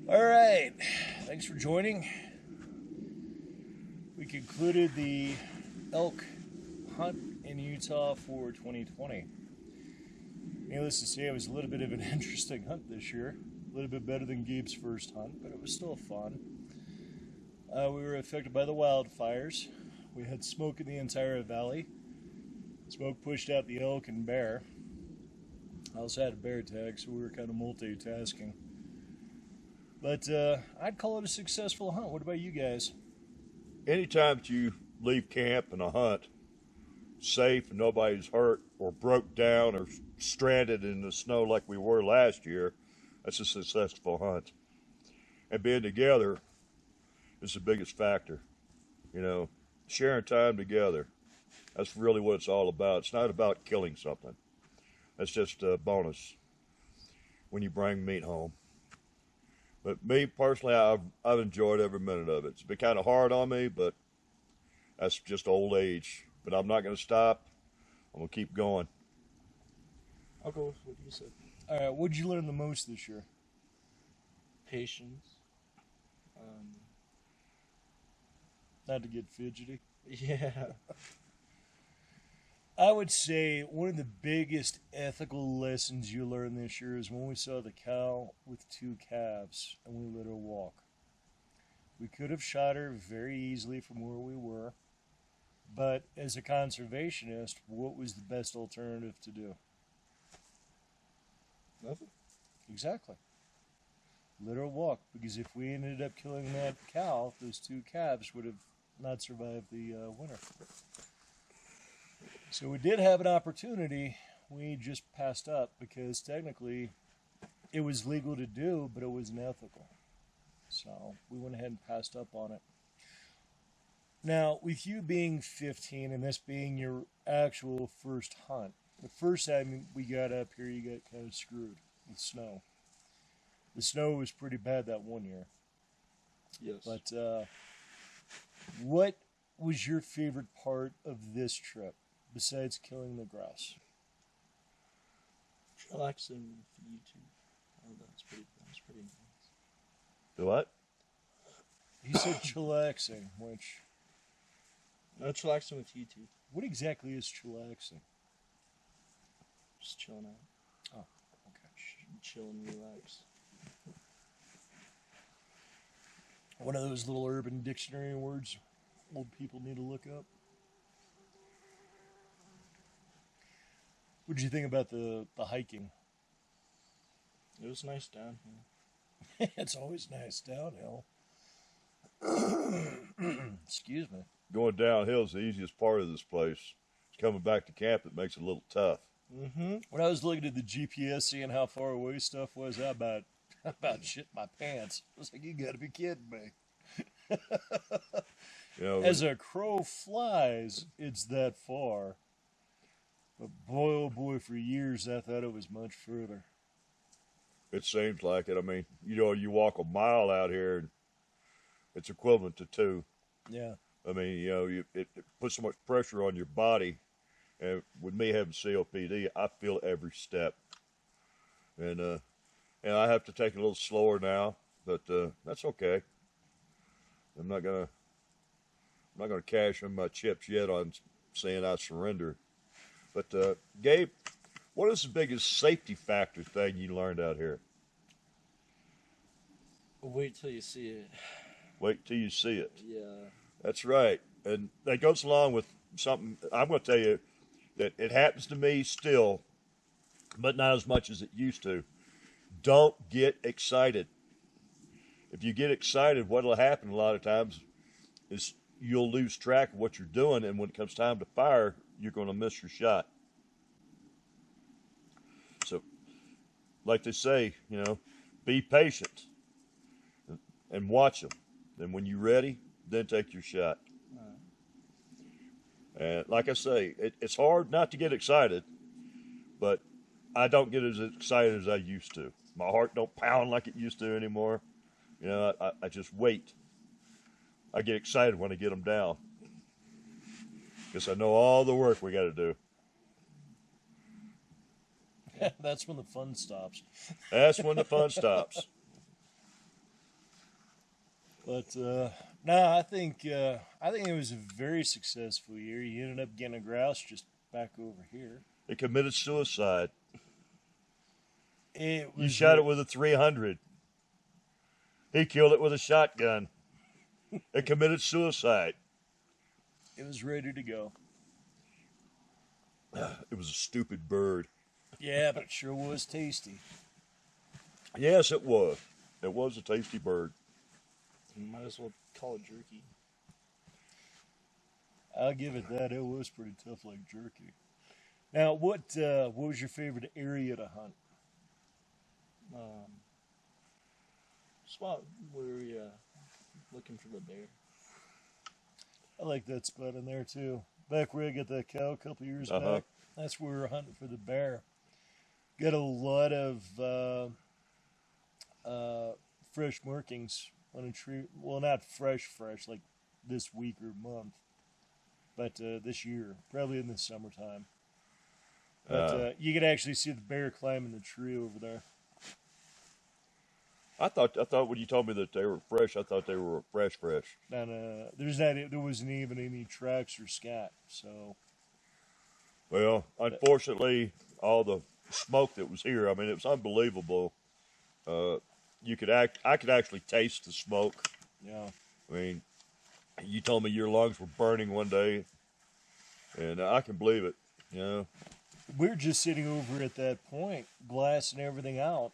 All right, thanks for joining. We concluded the elk hunt in Utah for 2020. Needless to say, it was a little bit of an interesting hunt this year. A little bit better than Gabe's first hunt, but it was still fun. We were affected by the wildfires. We had smoke in the entire valley. Smoke pushed out the elk and bear. I also had a bear tag, so we were kind of multitasking. But I'd call it a successful hunt. What about you guys? Anytime that you leave camp and a hunt safe and nobody's hurt or broke down or stranded in the snow like we were last year, that's a successful hunt. And being together is the biggest factor. You know, sharing time together. That's really what it's all about. It's not about killing something. That's just a bonus when you bring meat home. But me personally, I've enjoyed every minute of it. It's been kind of hard on me, but that's just old age. But I'm not going to stop. I'm going to keep going. I'll go with what you said. All right, what did you learn the most this year? Patience. Not to get fidgety. Yeah. I would say one of the biggest ethical lessons you learned this year is when we saw the cow with two calves and we let her walk. We could have shot her very easily from where we were, but as a conservationist, what was the best alternative to do? Nothing. Exactly. Let her walk, because if we ended up killing that cow, those two calves would have not survived the winter. So we did have an opportunity. We just passed up because technically it was legal to do, but it wasn't ethical. So we went ahead and passed up on it. Now, with you being 15 and this being your actual first hunt, the first time we got up here, you got kind of screwed with snow. The snow was pretty bad that one year. Yes. But what was your favorite part of this trip besides killing the grouse? Relaxing with YouTube. Oh, that's pretty nice. Do what? He said chillaxing, which, No, chillaxing with YouTube. what exactly is chillaxing? Just chilling out. Oh, okay. Chill and relax. One of those little urban dictionary words old people need to look up. What did you think about the hiking? It was nice down here. It's always nice downhill. Excuse me. Going downhill is the easiest part of this place. It's coming back to camp that makes it a little tough. Mm-hmm. When I was looking at the GPS, seeing how far away stuff was, I about shit my pants. I was like, you gotta be kidding me. You know, As a crow flies, it's that far. But boy, oh boy, for years I thought it was much further. it seems like it. I mean, you walk a mile out here, and it's equivalent to two. Yeah. I mean, it puts so much pressure on your body. And with me having COPD, I feel every step. And I have to take it a little slower now, but that's okay. I'm not gonna cash in my chips yet on saying I surrender. But Gabe, what is the biggest safety factor thing you learned out here? Wait till you see it. Wait till you see it. Yeah. That's right, and that goes along with something I'm going to tell you that it happens to me still, but not as much as it used to. Don't get excited. If you get excited, what'll happen a lot of times is you'll lose track of what you're doing, and when it comes time to fire, you're going to miss your shot. So, like they say, be patient and watch them. And when you're ready, then take your shot. And like I say, it's hard not to get excited, but I don't get as excited as I used to. My heart don't pound like it used to anymore. I just wait. I get excited when I get them down because I know all the work we got to do. That's when the fun stops. That's when the fun stops. But no, I think it was a very successful year. You ended up getting a grouse just back over here. It committed suicide. It You was shot it with a 300. He killed it with a shotgun. It committed suicide. It was ready to go. It was a stupid bird. Yeah, but it sure was tasty. Yes, it was. It was a tasty bird. You might as well call it jerky. I'll give it that. It was pretty tough, like jerky. Now, what was your favorite area to hunt? Spot where we looking for the bear. I like that spot in there too. Back where I got that cow a couple years Uh-huh. back. That's where we were hunting for the bear. Got a lot of fresh markings on a tree. Well, not fresh, like this week or month, but this year, probably in the summertime. But you could actually see the bear climbing the tree over there. I thought when you told me that they were fresh, I thought they were fresh. And there wasn't even any tracks or scat. So Well, unfortunately, all the smoke that was here, I mean, it was unbelievable. I could actually taste the smoke. yeah, I mean, you told me your lungs were burning one day, and I can believe it. You know, we're just sitting over at that point, glassing everything out.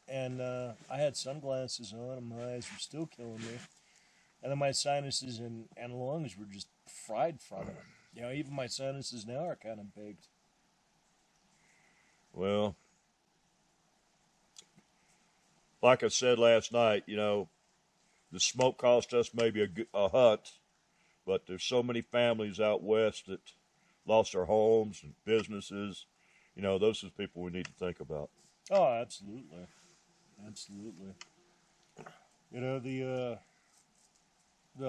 And I had sunglasses on, and my eyes were still killing me. And then my sinuses and lungs were just fried from it. You know, even my sinuses now are kind of baked. well, like I said last night, you know, the smoke cost us maybe a hunt, but there's so many families out west that lost their homes and businesses. You know, those are the people we need to think about. Oh, absolutely, absolutely. You know, the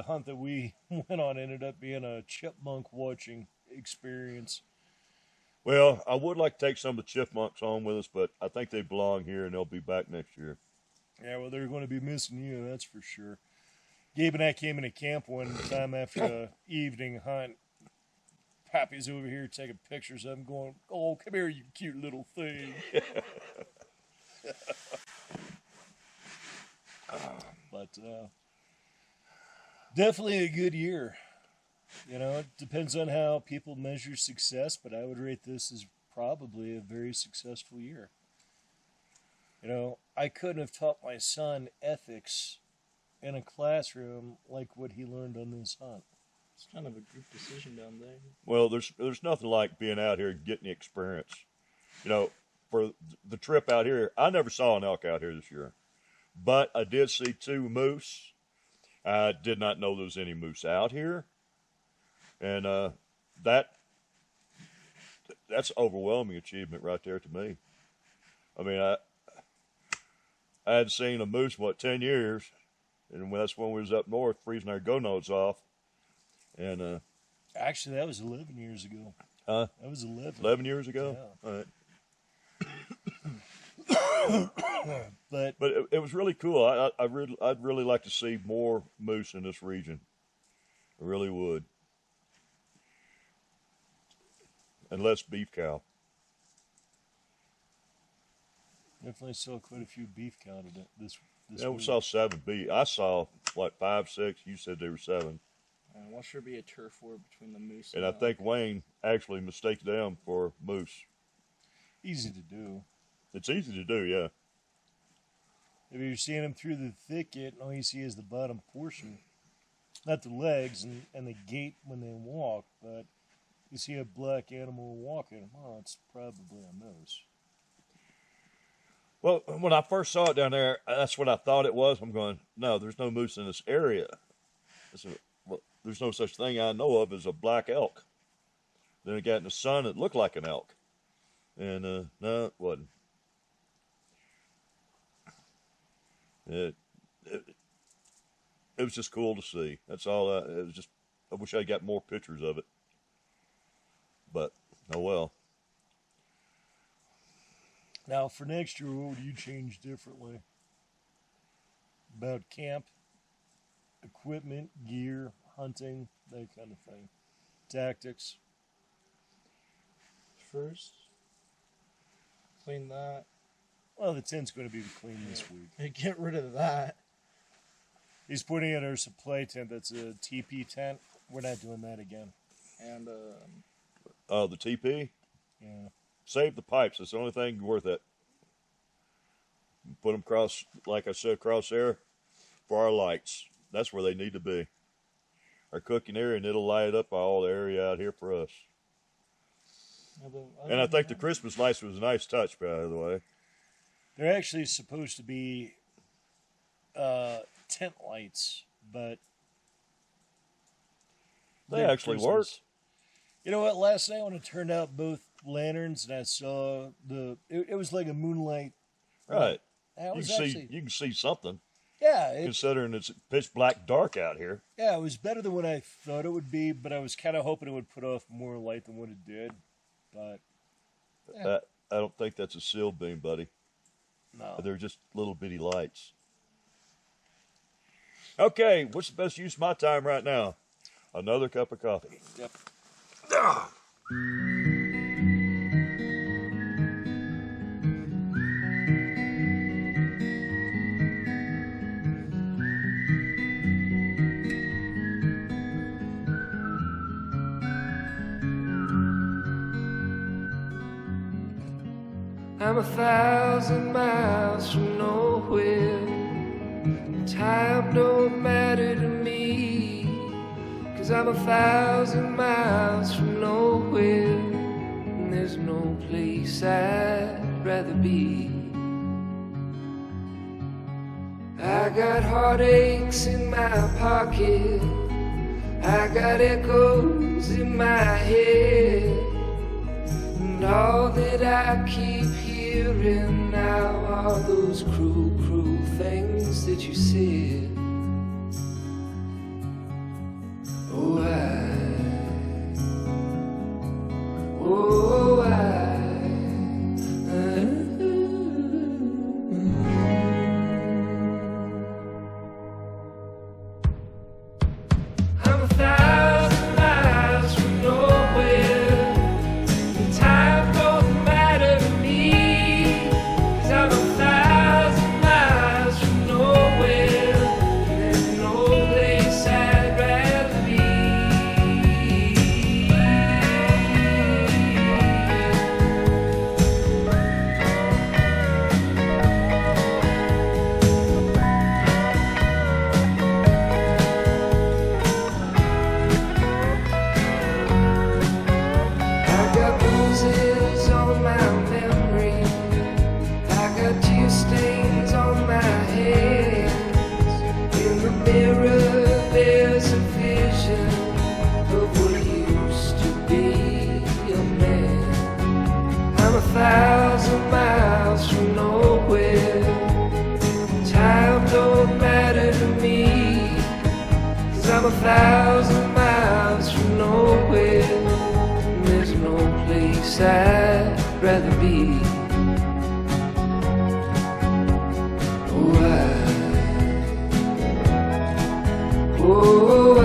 hunt that we went on ended up being a chipmunk watching experience. Well, I would like to take some of the chipmunks home with us, but I think they belong here and they'll be back next year. Yeah, well, they're going to be missing you, that's for sure. Gabe and I came into camp one time after a evening hunt. Pappy's over here taking pictures of him, going, "Oh, come here, you cute little thing." But definitely a good year. You know, it depends on how people measure success, but I would rate this as probably a very successful year. You know, I couldn't have taught my son ethics in a classroom like what he learned on this hunt. It's kind of a group decision down there. Well, there's nothing like being out here and getting the experience. You know, for the trip out here, I never saw an elk out here this year, but I did see two moose. I did not know there was any moose out here, and that's overwhelming achievement right there to me. I mean, I had seen a moose in, 10 years, and that's when we was up north freezing our gonads off, and Actually, that was 11 years ago. Huh? That was 11. 11 years ago. Yeah. All right. But But it was really cool. I'd really like to see more moose in this region. I really would. And less beef cow. definitely saw quite a few beef cow today, this Yeah, we week. saw 7 beef. I saw, 5, 6. You said there were 7. Watch there be a turf war between the moose And I think Wayne actually mistaked them for moose. Easy to do. It's easy to do, yeah. If you're seeing them through the thicket, all you see is the bottom portion. Not the legs and the gait when they walk, but you see a black animal walking. Oh, it's probably a moose. Well, when I first saw it down there, that's what I thought it was. I'm going, no, there's no moose in this area. I said, well, there's no such thing I know of as a black elk. Then it got in the sun, it looked like an elk. And no, it wasn't. It, it, it was just cool to see. That's all. It was just, I wish I got more pictures of it. But, oh well. Now, for next year, what would you change differently about camp? equipment, gear, hunting, that kind of thing. Tactics. First, clean that. Well, the tent's going to be clean this week. And get rid of that. He's putting in our supply tent. That's a TP tent. We're not doing that again. And The TP. Yeah. Save the pipes. That's the only thing worth it. Put them across, like I said, across there for our lights. That's where they need to be. Our cooking area, and it'll light up all the area out here for us. And I think the Christmas lights was a nice touch, by the way. They're actually supposed to be tent lights, but They they're actually Christmas. work. You know what? Last night when I turned out both lanterns and I saw it was like a moonlight. Right. That You was can actually, see. You can see something, yeah, considering it's pitch black dark out here. yeah, it was better than what I thought it would be, but I was kind of hoping it would put off more light than what it did. But yeah. I don't think that's a seal beam, buddy. no, They're just little bitty lights. Okay, what's the best use of my time right now? Another cup of coffee. yep. I'm 1,000 miles from nowhere. Time don't matter to me, 'cause I'm 1,000 miles from nowhere, and there's no place I'd rather be. I got heartaches in my pocket, I got echoes in my head, and all that I keep hearing now are those cruel, cruel things that you said. Oh, I'm 1,000 miles from nowhere. Time don't matter to me, 'cause I'm 1,000 miles from nowhere. There's no place I'd rather be. I got bruises on my memory, I got tear stains on my hands. In the mirror there's a vision of what used to be a man. I'm 1,000 miles from nowhere. Time don't matter to me, 'cause I'm 1,000 miles from nowhere. There's no place I'd rather be. Oh,